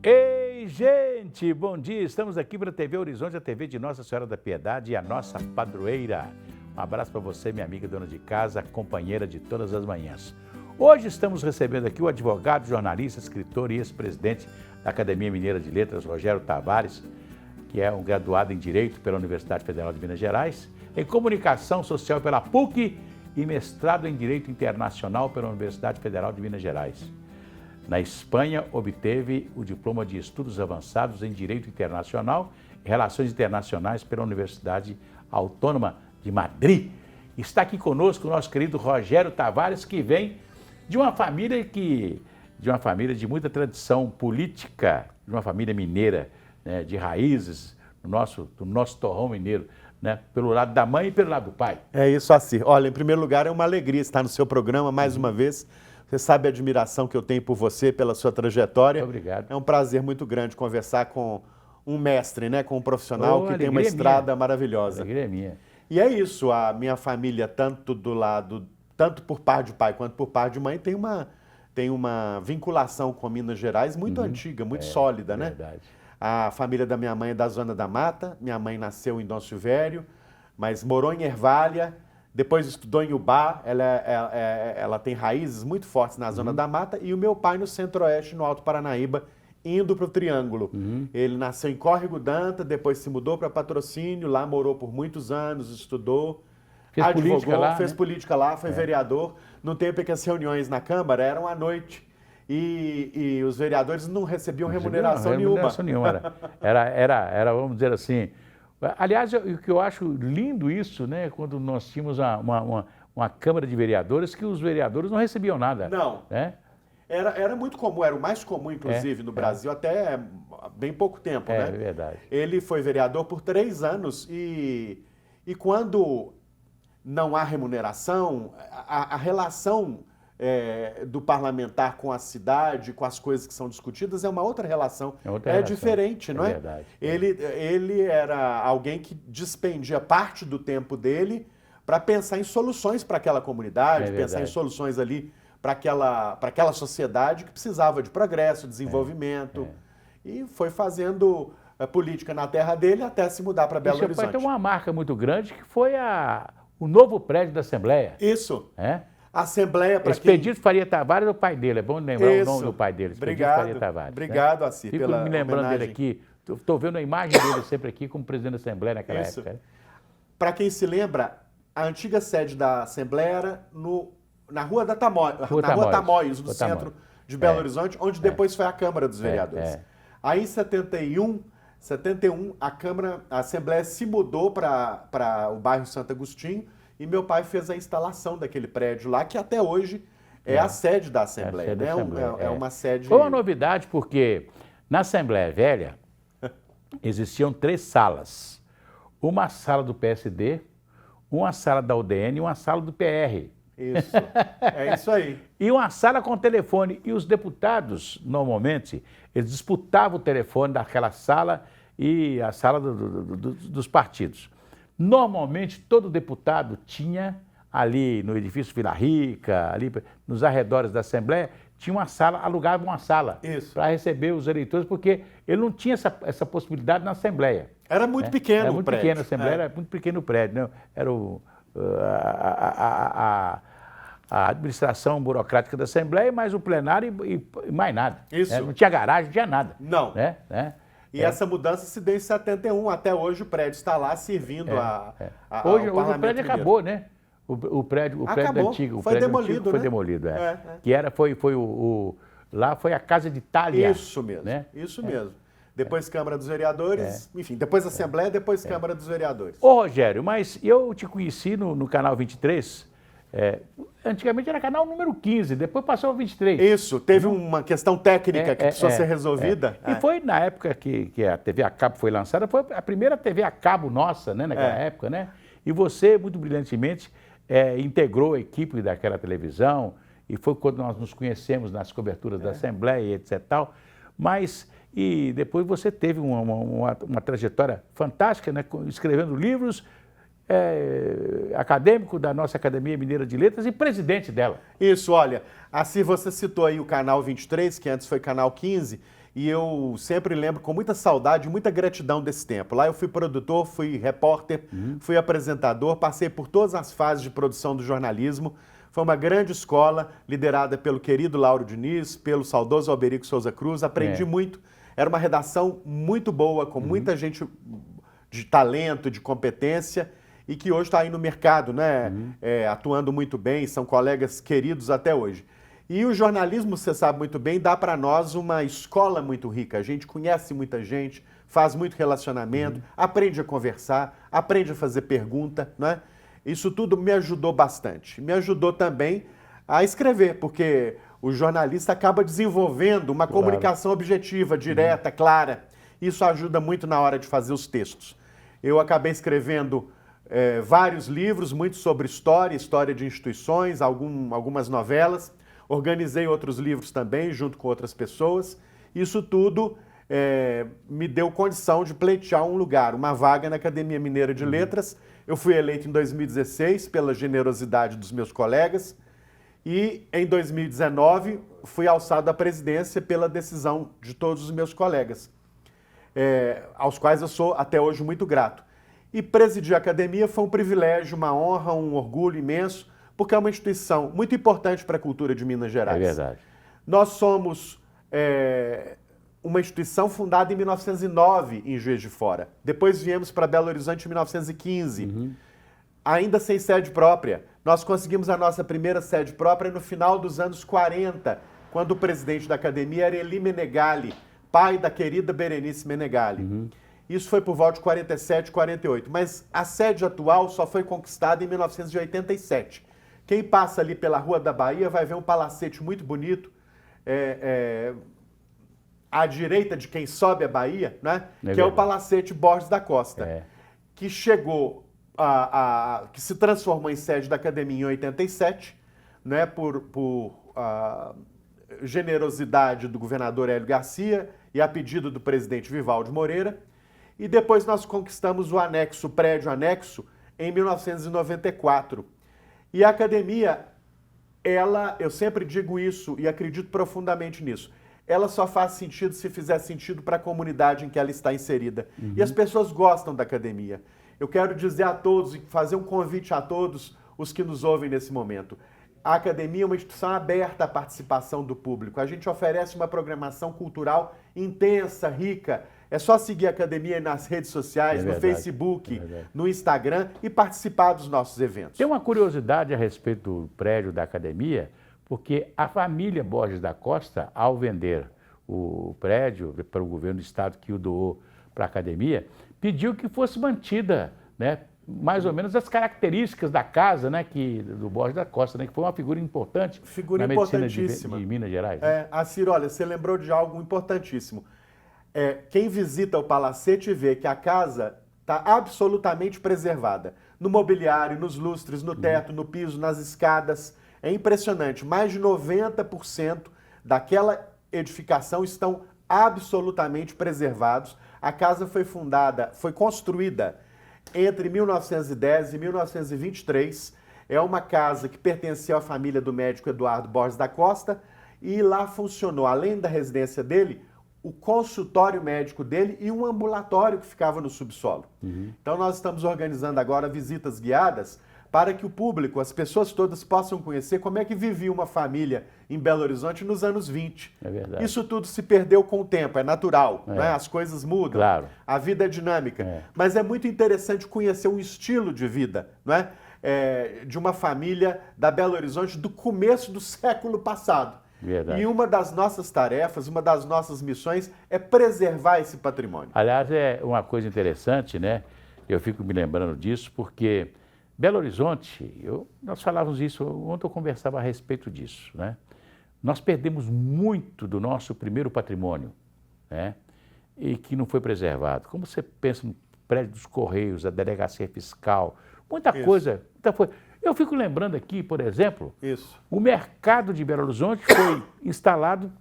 Ei, gente, bom dia. Estamos aqui para a TV Horizonte, a TV de Nossa Senhora da Piedade e a nossa padroeira. Um abraço para você, minha amiga dona de casa, companheira de todas as manhãs. Hoje estamos recebendo aqui o advogado, jornalista, escritor e ex-presidente da Academia Mineira de Letras, Rogério Tavares, que é um graduado em Direito pela Universidade Federal de Minas Gerais, em Comunicação Social pela PUC e mestrado em Direito Internacional pela Universidade Federal de Minas Gerais. Na Espanha, obteve o diploma de Estudos Avançados em Direito Internacional e Relações Internacionais pela Universidade Autônoma de Madrid. Está aqui conosco o nosso querido Rogério Tavares, que vem de uma família de muita tradição política, de uma família mineira, né, de raízes, do nosso torrão mineiro, né, pelo lado da mãe e pelo lado do pai. É isso, Assir. Olha, em primeiro lugar, é uma alegria estar no seu programa mais uma vez. Você sabe a admiração que eu tenho por você, pela sua trajetória. Muito obrigado. É um prazer muito grande conversar com um mestre, né, com um profissional que tem uma estrada maravilhosa. A alegria é minha. E é isso, a minha família, tanto por parte de pai quanto por parte de mãe, tem uma vinculação com Minas Gerais muito antiga, muito sólida, né? Verdade. A família da minha mãe é da Zona da Mata, minha mãe nasceu em Dom Silvério, mas morou em Ervália, depois estudou em Ubá, ela tem raízes muito fortes na Zona da Mata, e o meu pai no Centro-Oeste, no Alto Paranaíba, indo para o Triângulo. Ele nasceu em Córrego d'Anta, depois se mudou para Patrocínio, lá morou por muitos anos, estudou, fez política lá, foi vereador. No tempo em que as reuniões na Câmara eram à noite, e os vereadores não recebiam remuneração nenhuma. Era, vamos dizer assim... Aliás, o que eu acho lindo isso, né, quando nós tínhamos uma Câmara de Vereadores, que os vereadores não recebiam nada. Não. Né? Era muito comum, era o mais comum, inclusive, no Brasil, até bem pouco tempo, né? É verdade. Ele foi vereador por 3 anos e quando não há remuneração, a relação do parlamentar com a cidade, com as coisas que são discutidas, é uma outra relação. Diferente, não é? Verdade. Ele era alguém que dispendia parte do tempo dele para pensar em soluções para aquela comunidade, pensar em soluções ali para aquela sociedade que precisava de progresso, desenvolvimento. E foi fazendo política na terra dele até se mudar para Belo Horizonte. Tem uma marca muito grande que foi o novo prédio da Assembleia. Isso. Assembleia para Expedito Faria Tavares é o pai dele, é bom lembrar o nome do pai dele. Obrigado, Faria Tavares, obrigado, né? Assir, pela me lembrando homenagem. Dele aqui, estou vendo a imagem dele sempre aqui como presidente da Assembleia naquela época. Para quem se lembra, a antiga sede da Assembleia era na Rua Tamoios, no centro de Belo Horizonte, onde depois foi a Câmara dos Vereadores. Aí em 71, a Assembleia se mudou para o bairro Santo Agostinho, e meu pai fez a instalação daquele prédio lá, que até hoje é a sede da Assembleia. É uma sede... Foi uma novidade porque na Assembleia Velha existiam 3 salas. Uma sala do PSD, uma sala da UDN e uma sala do PR. Isso, é isso aí. E uma sala com telefone. E os deputados, normalmente, eles disputavam o telefone daquela sala e a sala dos partidos. Normalmente, todo deputado tinha ali no edifício Vila Rica, ali nos arredores da Assembleia, tinha uma sala, alugava uma sala para receber os eleitores, porque ele não tinha essa possibilidade na Assembleia. Era muito pequeno o prédio. Pequeno, a Assembleia era muito pequeno o prédio. Não? Era a administração burocrática da Assembleia, mais o plenário e mais nada. Isso. Né? Não tinha garagem, não tinha nada. Não. Né? E essa mudança se deu em 71, até hoje o prédio está lá servindo hoje o prédio acabou, né? O prédio antigo. Foi demolido, foi demolido, lá foi a Casa de Itália. Isso mesmo, né? Isso mesmo. Depois Câmara dos Vereadores, enfim, depois Assembleia, depois Câmara dos Vereadores. Ô Rogério, mas eu te conheci no Canal 23, antigamente era canal número 15, depois passou ao 23. Isso, teve uma questão técnica que precisou ser resolvida. E foi na época que a TV a cabo foi lançada, foi a primeira TV a cabo nossa, né, naquela época, né? E você, muito brilhantemente, integrou a equipe daquela televisão, e foi quando nós nos conhecemos nas coberturas da Assembleia, etc. Tal. Mas, e depois você teve uma trajetória fantástica, né, escrevendo livros, acadêmico da nossa Academia Mineira de Letras e presidente dela. Isso, olha, assim você citou aí o Canal 23, que antes foi Canal 15, e eu sempre lembro com muita saudade, muita gratidão desse tempo. Lá eu fui produtor, fui repórter, fui apresentador, passei por todas as fases de produção do jornalismo. Foi uma grande escola, liderada pelo querido Lauro Diniz, pelo saudoso Alberico Souza Cruz. Aprendi muito. Era uma redação muito boa, com muita gente de talento, de competência, e que hoje está aí no mercado, né? Atuando muito bem, são colegas queridos até hoje. E o jornalismo, você sabe muito bem, dá para nós uma escola muito rica. A gente conhece muita gente, faz muito relacionamento, aprende a conversar, aprende a fazer pergunta, né? Isso tudo me ajudou bastante. Me ajudou também a escrever, porque o jornalista acaba desenvolvendo uma comunicação objetiva, direta, clara. Isso ajuda muito na hora de fazer os textos. Eu acabei escrevendo vários livros, muito sobre história de instituições, algumas novelas. Organizei outros livros também, junto com outras pessoas. Isso tudo me deu condição de pleitear um lugar, uma vaga na Academia Mineira de Letras. Eu fui eleito em 2016 pela generosidade dos meus colegas e em 2019 fui alçado à presidência pela decisão de todos os meus colegas, aos quais eu sou até hoje muito grato. E presidir a academia foi um privilégio, uma honra, um orgulho imenso, porque é uma instituição muito importante para a cultura de Minas Gerais. É verdade. Nós somos uma instituição fundada em 1909 em Juiz de Fora. Depois viemos para Belo Horizonte em 1915, ainda sem sede própria. Nós conseguimos a nossa primeira sede própria no final dos anos 40, quando o presidente da academia era Eli Menegali, pai da querida Berenice Menegali. Isso foi por volta de 47, 48. Mas a sede atual só foi conquistada em 1987. Quem passa ali pela Rua da Bahia vai ver um palacete muito bonito, à direita de quem sobe a Bahia, né? Que é o Palacete Borges da Costa, que chegou que se transformou em sede da academia em 87, né? Por generosidade do governador Hélio Garcia e a pedido do presidente Vivaldo Moreira. E depois nós conquistamos o anexo, o prédio anexo, em 1994. E a academia, eu sempre digo isso e acredito profundamente nisso, ela só faz sentido se fizer sentido para a comunidade em que ela está inserida. E as pessoas gostam da academia. Eu quero dizer a todos e fazer um convite a todos os que nos ouvem nesse momento. A academia é uma instituição aberta à participação do público. A gente oferece uma programação cultural intensa, rica. É só seguir a academia nas redes sociais, no Facebook, no Instagram e participar dos nossos eventos. Tem uma curiosidade a respeito do prédio da academia, porque a família Borges da Costa, ao vender o prédio para o governo do estado que o doou para a academia, pediu que fosse mantida, né, mais ou menos as características da casa, né, do Borges da Costa, né, que foi uma figura importante na medicina de Minas Gerais. Né? Ciro, olha, você lembrou de algo importantíssimo. Quem visita o palacete vê que a casa está absolutamente preservada. No mobiliário, nos lustres, no teto, no piso, nas escadas. É impressionante. Mais de 90% daquela edificação estão absolutamente preservados. A casa foi construída entre 1910 e 1923. É uma casa que pertencia à família do médico Eduardo Borges da Costa e lá funcionou, além da residência dele, o consultório médico dele e um ambulatório que ficava no subsolo. Então nós estamos organizando agora visitas guiadas para que o público, as pessoas todas possam conhecer como é que vivia uma família em Belo Horizonte nos anos 20. É verdade. Isso tudo se perdeu com o tempo, é natural, né? As coisas mudam, a vida é dinâmica. Mas é muito interessante conhecer um estilo de vida, não é? De uma família da Belo Horizonte do começo do século passado. Verdade. E uma das nossas tarefas, uma das nossas missões é preservar esse patrimônio. Aliás, é uma coisa interessante, né? Eu fico me lembrando disso porque Belo Horizonte, nós falávamos isso, ontem eu conversava a respeito disso, né? Nós perdemos muito do nosso primeiro patrimônio, né? E que não foi preservado. Como você pensa no prédio dos Correios, a delegacia fiscal, muita coisa. Eu fico lembrando aqui, por exemplo, o mercado de Belo Horizonte foi instalado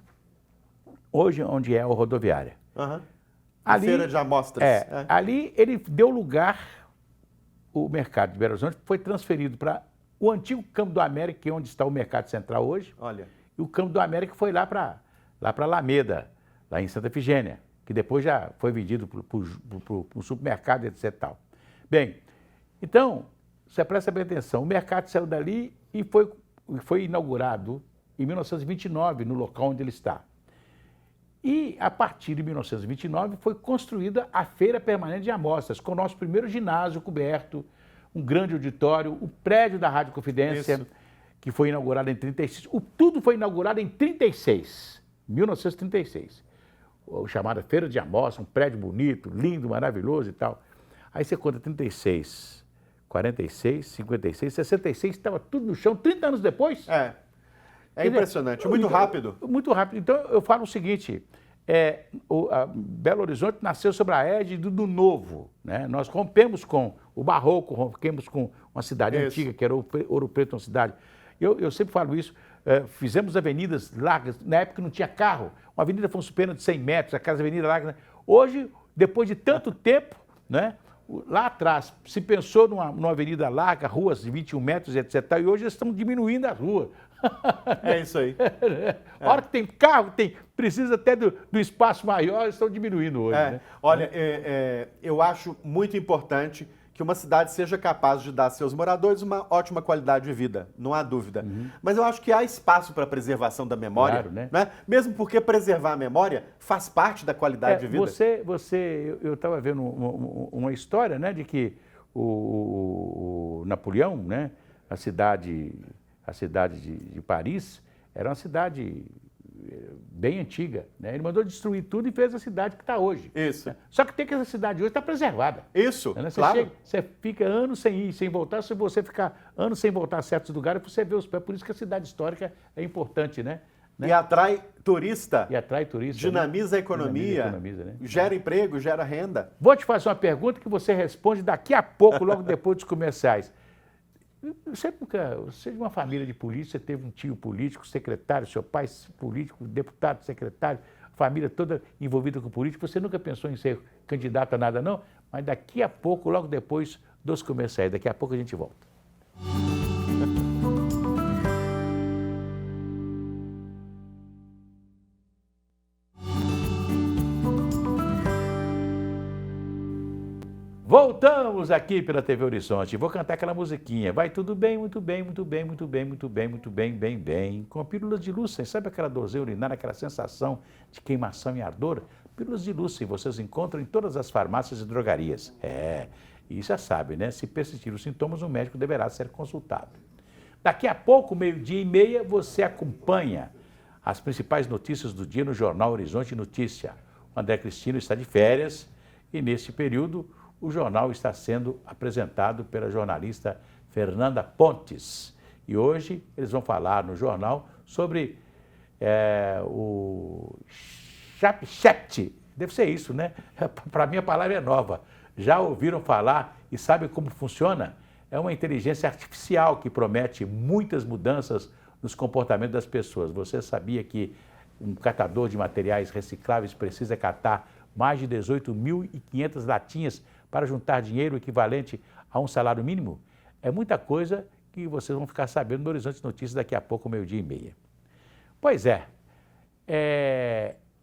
hoje onde é a rodoviária. Ali, feira de amostras. Ali ele deu lugar, o mercado de Belo Horizonte foi transferido para o antigo Campo do América, que é onde está o Mercado Central hoje. Olha. E o Campo do América foi lá para Alameda, lá em Santa Efigênia, que depois já foi vendido para o supermercado, etc. e tal. Bem, então, você presta bem atenção, o mercado saiu dali e foi inaugurado em 1929, no local onde ele está. E, a partir de 1929, foi construída a Feira Permanente de Amostras, com o nosso primeiro ginásio coberto, um grande auditório, o prédio da Rádio Confidência, Isso. que foi inaugurado em 36. Tudo foi inaugurado em 36, 1936. O chamado Feira de Amostras, um prédio bonito, lindo, maravilhoso e tal. Aí você conta 36, 46, 56, 66, estava tudo no chão, 30 anos depois. É impressionante, muito rápido. Muito rápido. Então, eu falo o seguinte, Belo Horizonte nasceu sobre a égide do novo, né? Nós rompemos com o barroco, rompemos com uma cidade antiga, que era Ouro Preto, uma cidade. Eu sempre falo isso, fizemos avenidas largas, na época não tinha carro, uma avenida Afonso Pena de 100 metros, aquelas avenidas largas. Né? Hoje, depois de tanto tempo, né? Lá atrás, se pensou numa avenida larga, ruas de 21 metros, etc. E hoje estamos diminuindo as ruas. É isso aí. A hora que tem carro, precisa até do espaço maior, estão diminuindo hoje. Né? Olha, eu acho muito importante que uma cidade seja capaz de dar a seus moradores uma ótima qualidade de vida, não há dúvida. Mas eu acho que há espaço para a preservação da memória, Claro, né? Mesmo porque preservar a memória faz parte da qualidade de vida. Eu estava vendo uma história, né, de que o Napoleão, né, a cidade de Paris, era uma cidade bem antiga, né? Ele mandou destruir tudo e fez a cidade que está hoje. Isso. Só que tem que essa cidade hoje está preservada. Isso, Né? claro. Você fica anos sem ir, sem voltar. Se você ficar anos sem voltar a certos lugares, você vê os pés. Por isso que a cidade histórica é importante, né? E atrai turista. E atrai turista. Dinamiza a economia. Né? Gera emprego, gera renda. Vou te fazer uma pergunta que você responde daqui a pouco, logo depois dos comerciais. Você é de uma família de políticos, você teve um tio político, secretário, seu pai político, deputado, secretário, família toda envolvida com política. Você nunca pensou em ser candidato a nada, não? Mas daqui a pouco, logo depois dos comerciais, daqui a pouco a gente volta. Voltamos aqui pela TV Horizonte. Vou cantar aquela musiquinha. Vai tudo bem, muito bem, muito bem, muito bem, muito bem, muito bem, bem, bem. Com pílulas de Lucem. Sabe aquela dorzinha urinária, aquela sensação de queimação e ardor? Pílulas de Lucem vocês encontram em todas as farmácias e drogarias. E já sabe, né? Se persistir os sintomas, o médico deverá ser consultado. Daqui a pouco, 12:30, você acompanha as principais notícias do dia no Jornal Horizonte Notícia. O André Cristino está de férias e, nesse período, o jornal está sendo apresentado pela jornalista Fernanda Pontes. E hoje eles vão falar no jornal sobre o ChatGPT. Deve ser isso, né? Para mim a palavra é nova. Já ouviram falar e sabem como funciona? É uma inteligência artificial que promete muitas mudanças nos comportamentos das pessoas. Você sabia que um catador de materiais recicláveis precisa catar mais de 18.500 latinhas para juntar dinheiro equivalente a um salário mínimo? É muita coisa que vocês vão ficar sabendo no Horizonte Notícias daqui a pouco, 12:30. Pois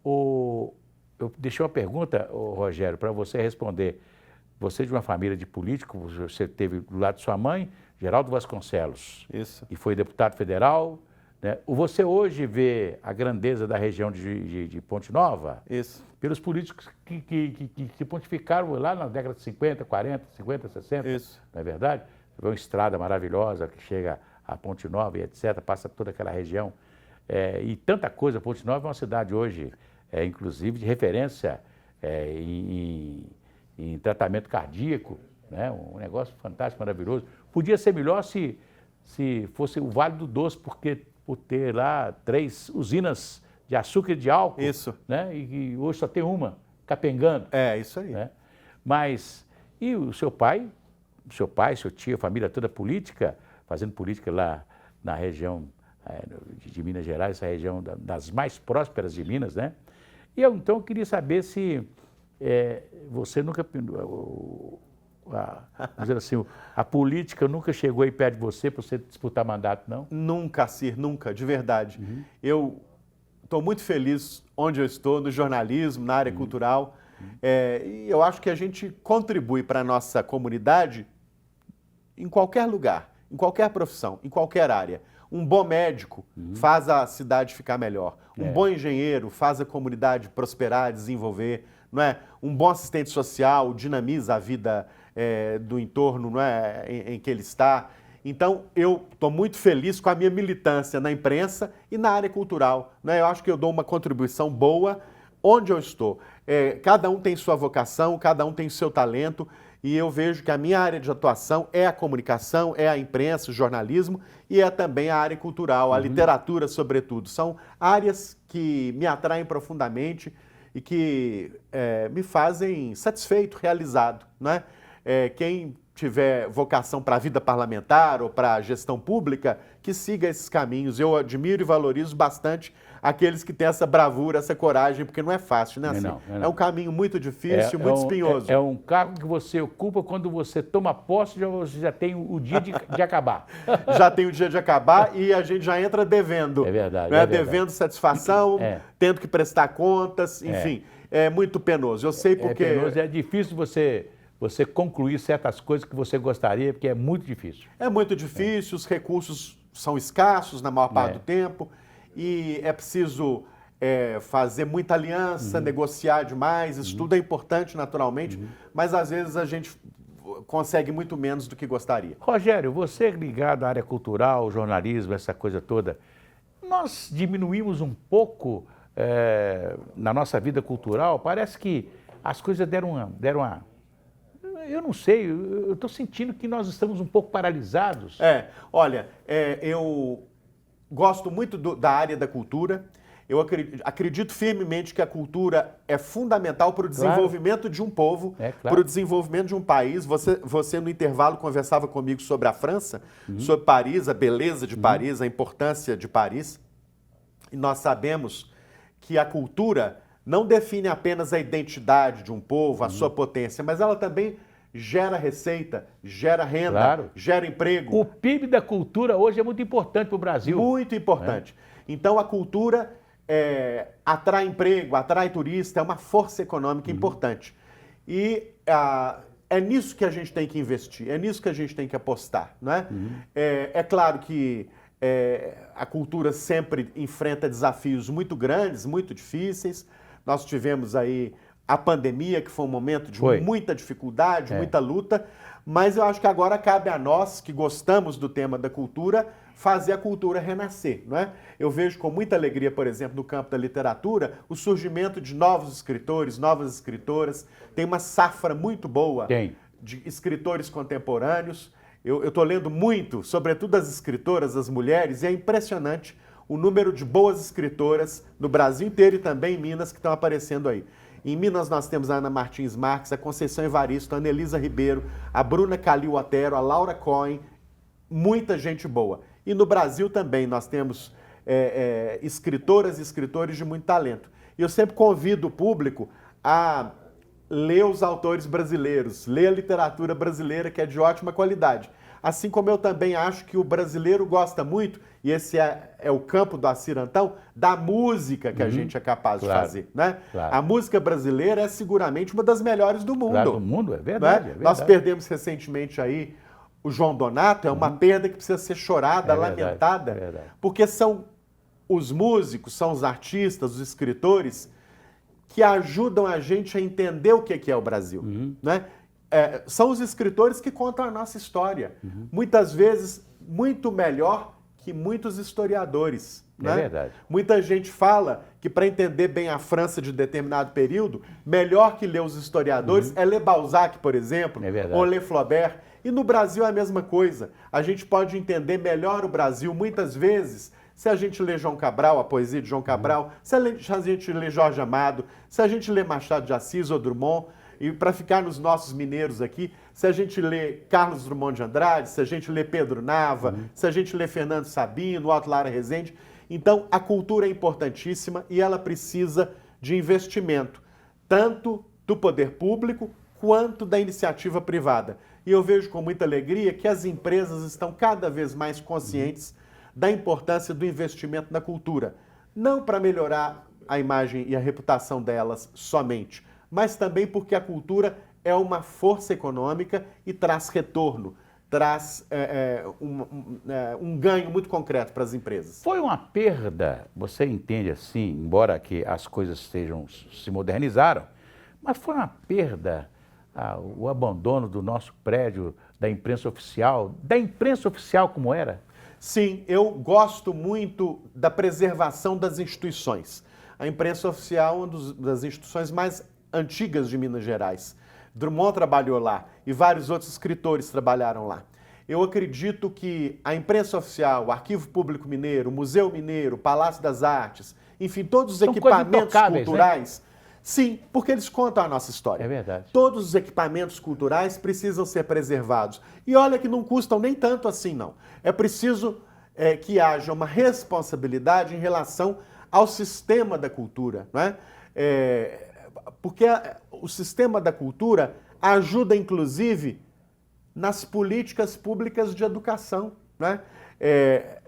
eu deixei uma pergunta, Rogério, para você responder. Você é de uma família de políticos, você teve do lado de sua mãe, Geraldo Vasconcelos. Isso. E foi deputado federal. Né? Você hoje vê a grandeza da região de Ponte Nova? Isso. Pelos políticos que pontificaram lá na década de 50, 40, 50, 60. Isso. Não é verdade? Você vê uma estrada maravilhosa que chega a Ponte Nova e etc., passa toda aquela região. E tanta coisa. Ponte Nova é uma cidade hoje, inclusive, de referência em tratamento cardíaco, né? Um negócio fantástico, maravilhoso. Podia ser melhor se fosse o Vale do Doce, por ter lá 3 usinas de açúcar e de álcool. Isso. Né? E hoje só tem uma, capengando. Isso aí. Né? Mas, e o seu pai, seu tio, a família toda política, fazendo política lá na região de Minas Gerais, essa região das mais prósperas de Minas, né? E eu, então, queria saber se você nunca... Vamos dizer assim, a política nunca chegou aí perto de você para você disputar mandato, não? Nunca, Cir, nunca, de verdade. Eu estou muito feliz onde eu estou, no jornalismo, na área cultural. E eu acho que a gente contribui para a nossa comunidade em qualquer lugar, em qualquer profissão, em qualquer área. Um bom médico faz a cidade ficar melhor. Um bom engenheiro faz a comunidade prosperar, desenvolver. Não é? Um bom assistente social dinamiza a vida do entorno, não é? em que ele está. Então, eu estou muito feliz com a minha militância na imprensa e na área cultural. Né? Eu acho que eu dou uma contribuição boa onde eu estou. Cada um tem sua vocação, cada um tem seu talento, e eu vejo que a minha área de atuação é a comunicação, é a imprensa, o jornalismo, e é também a área cultural, a literatura, sobretudo. São áreas que me atraem profundamente e que me fazem satisfeito, realizado. Né? Quem tiver vocação para a vida parlamentar ou para a gestão pública, que siga esses caminhos. Eu admiro e valorizo bastante aqueles que têm essa bravura, essa coragem, porque não é fácil, né? Assim, é um caminho muito difícil, muito espinhoso. É um cargo que você ocupa quando você toma posse, você já tem o dia de acabar. Já tem o dia de acabar e a gente já entra devendo. É verdade. Né? Devendo satisfação, tendo que prestar contas, enfim. É muito penoso. Eu sei porque... É penoso, é difícil você concluir certas coisas que você gostaria, porque é muito difícil. É muito difícil, os recursos são escassos na maior parte do tempo, e é preciso fazer muita aliança, negociar demais, isso tudo é importante naturalmente, mas às vezes a gente consegue muito menos do que gostaria. Rogério, você ligado à área cultural, jornalismo, essa coisa toda, nós diminuímos um pouco na nossa vida cultural, parece que as coisas deram uma eu não sei, eu estou sentindo que nós estamos um pouco paralisados. Olha, eu gosto muito da área da cultura, eu acredito firmemente que a cultura é fundamental para o desenvolvimento de um povo, para o desenvolvimento de um país. Você no intervalo conversava comigo sobre a França, sobre Paris, a beleza de Paris, a importância de Paris, e nós sabemos que a cultura não define apenas a identidade de um povo, a sua potência, mas ela também gera receita, gera renda, gera emprego. O PIB da cultura hoje é muito importante para o Brasil. Muito importante. Então a cultura atrai emprego, atrai turista, é uma força econômica importante. E é nisso que a gente tem que investir, é nisso que a gente tem que apostar. Não é? É claro que a cultura sempre enfrenta desafios muito grandes, muito difíceis. Nós tivemos aí a pandemia, que foi um momento de muita dificuldade, muita luta, mas eu acho que agora cabe a nós, que gostamos do tema da cultura, fazer a cultura renascer, não é? Eu vejo com muita alegria, por exemplo, no campo da literatura, o surgimento de novos escritores, novas escritoras. Tem uma safra muito boa de escritores contemporâneos. Eu estou lendo muito, sobretudo as escritoras, as mulheres, e é impressionante o número de boas escritoras no Brasil inteiro e também em Minas que estão aparecendo aí. Em Minas nós temos a Ana Martins Marques, a Conceição Evaristo, a Anelisa Ribeiro, a Bruna Calil Otero, a Laura Cohen, muita gente boa. E no Brasil também nós temos escritoras e escritores de muito talento. E eu sempre convido o público a ler os autores brasileiros, ler a literatura brasileira, que é de ótima qualidade. Assim como eu também acho que o brasileiro gosta muito, e esse é o campo do Assir Antão, da música que a gente é capaz de fazer. Né? A música brasileira é seguramente uma das melhores do mundo. Do mundo, é verdade, né? Nós perdemos recentemente aí o João Donato, é uma perda que precisa ser chorada, lamentada, porque são os músicos, são os artistas, os escritores, que ajudam a gente a entender o que é o Brasil. Né? São os escritores que contam a nossa história. Muitas vezes, muito melhor que muitos historiadores. É verdade. Muita gente fala que para entender bem a França de determinado período, melhor que ler os historiadores é ler Balzac, por exemplo, ou ler Flaubert. E no Brasil é a mesma coisa. A gente pode entender melhor o Brasil muitas vezes se a gente lê João Cabral, a poesia de João Cabral, se a gente lê Jorge Amado, se a gente lê Machado de Assis ou Drummond. E para ficar nos nossos mineiros aqui, se a gente lê Carlos Drummond de Andrade, se a gente lê Pedro Nava, se a gente lê Fernando Sabino, Otto Lara Rezende. Então, a cultura é importantíssima e ela precisa de investimento, tanto do poder público quanto da iniciativa privada. E eu vejo com muita alegria que as empresas estão cada vez mais conscientes da importância do investimento na cultura. não para melhorar a imagem e a reputação delas somente, mas também porque a cultura é uma força econômica e traz retorno, traz um ganho muito concreto para as empresas. Foi uma perda, você entende assim, embora que as coisas se modernizaram, mas foi uma perda o abandono do nosso prédio, da imprensa oficial como era? Sim, eu gosto muito da preservação das instituições. A imprensa oficial é uma das instituições mais antigas de Minas Gerais. Drummond trabalhou lá e vários outros escritores trabalharam lá. Eu acredito que a imprensa oficial, o Arquivo Público Mineiro, o Museu Mineiro, o Palácio das Artes, enfim, todos os equipamentos culturais, né? Sim, porque eles contam a nossa história. É verdade. Todos os equipamentos culturais precisam ser preservados. E olha que não custam nem tanto assim, não. É preciso que haja uma responsabilidade em relação ao sistema da cultura, não é? Porque o sistema da cultura ajuda, inclusive, nas políticas públicas de educação, né?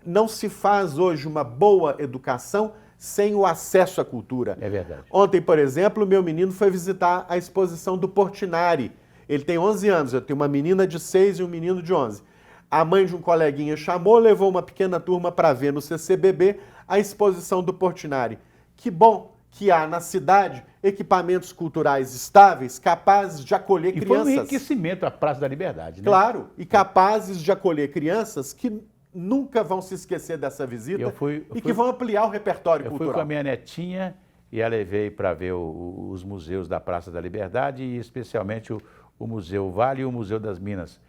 Não se faz hoje uma boa educação sem o acesso à cultura. É verdade. Ontem, por exemplo, o meu menino foi visitar a exposição do Portinari. Ele tem 11 anos, eu tenho uma menina de 6 e um menino de 11. A mãe de um coleguinha chamou, levou uma pequena turma para ver no CCBB a exposição do Portinari. Que bom que há na cidade equipamentos culturais estáveis, capazes de acolher crianças. E foi um enriquecimento à Praça da Liberdade, né? Claro, e capazes de acolher crianças que nunca vão se esquecer dessa visita e que vão ampliar o repertório cultural. Eu fui com a minha netinha e a levei para ver os museus da Praça da Liberdade e especialmente o Museu Vale e o Museu das Minas.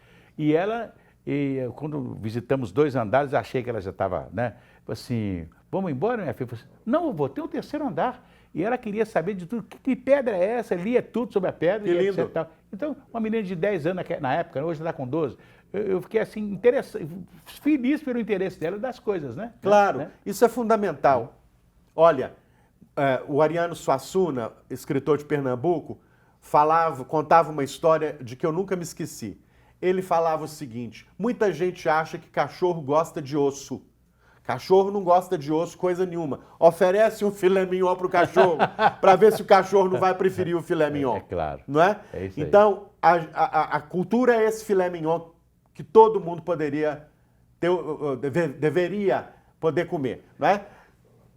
Quando visitamos 2 andares, achei que ela já estava, né? Assim, vamos embora, minha filha? Eu falei assim, não, eu vou ter o 3º andar. E ela queria saber de tudo. Que pedra é essa? Lia tudo sobre a pedra. Que lindo. Etc. Então, uma menina de 10 anos na época, hoje ela está com 12. Eu fiquei assim, feliz pelo interesse dela das coisas, né? Claro, né? Isso é fundamental. Olha, o Ariano Suassuna, escritor de Pernambuco, contava uma história de que eu nunca me esqueci. Ele falava o seguinte: muita gente acha que cachorro gosta de osso. Cachorro não gosta de osso, coisa nenhuma. Oferece um filé mignon para o cachorro, para ver se o cachorro não vai preferir o filé mignon. É claro. Não é? É isso aí. Então, a cultura é esse filé mignon que todo mundo deveria poder comer, não é?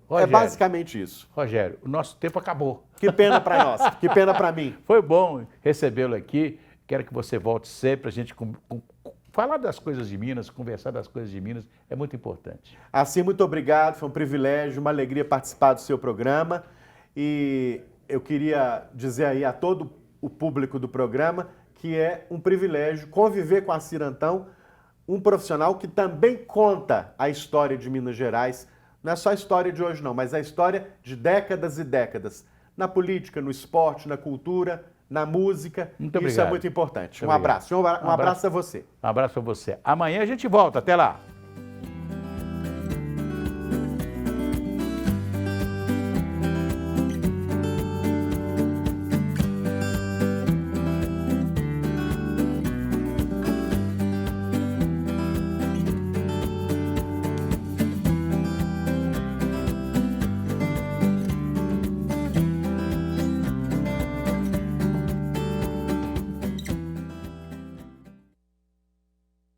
Rogério, é basicamente isso. Rogério, o nosso tempo acabou. Que pena para nós, que pena para mim. Foi bom recebê-lo aqui. Quero que você volte sempre para a gente falar das coisas de Minas, conversar das coisas de Minas, é muito importante. Assim, muito obrigado, foi um privilégio, uma alegria participar do seu programa. E eu queria dizer aí a todo o público do programa que é um privilégio conviver com a Cirantão, um profissional que também conta a história de Minas Gerais. Não é só a história de hoje não, mas a história de décadas e décadas. Na política, no esporte, na cultura, na música. Muito obrigado. Isso é muito importante. Um abraço. Um abraço a você. Um abraço a você. Amanhã a gente volta. Até lá.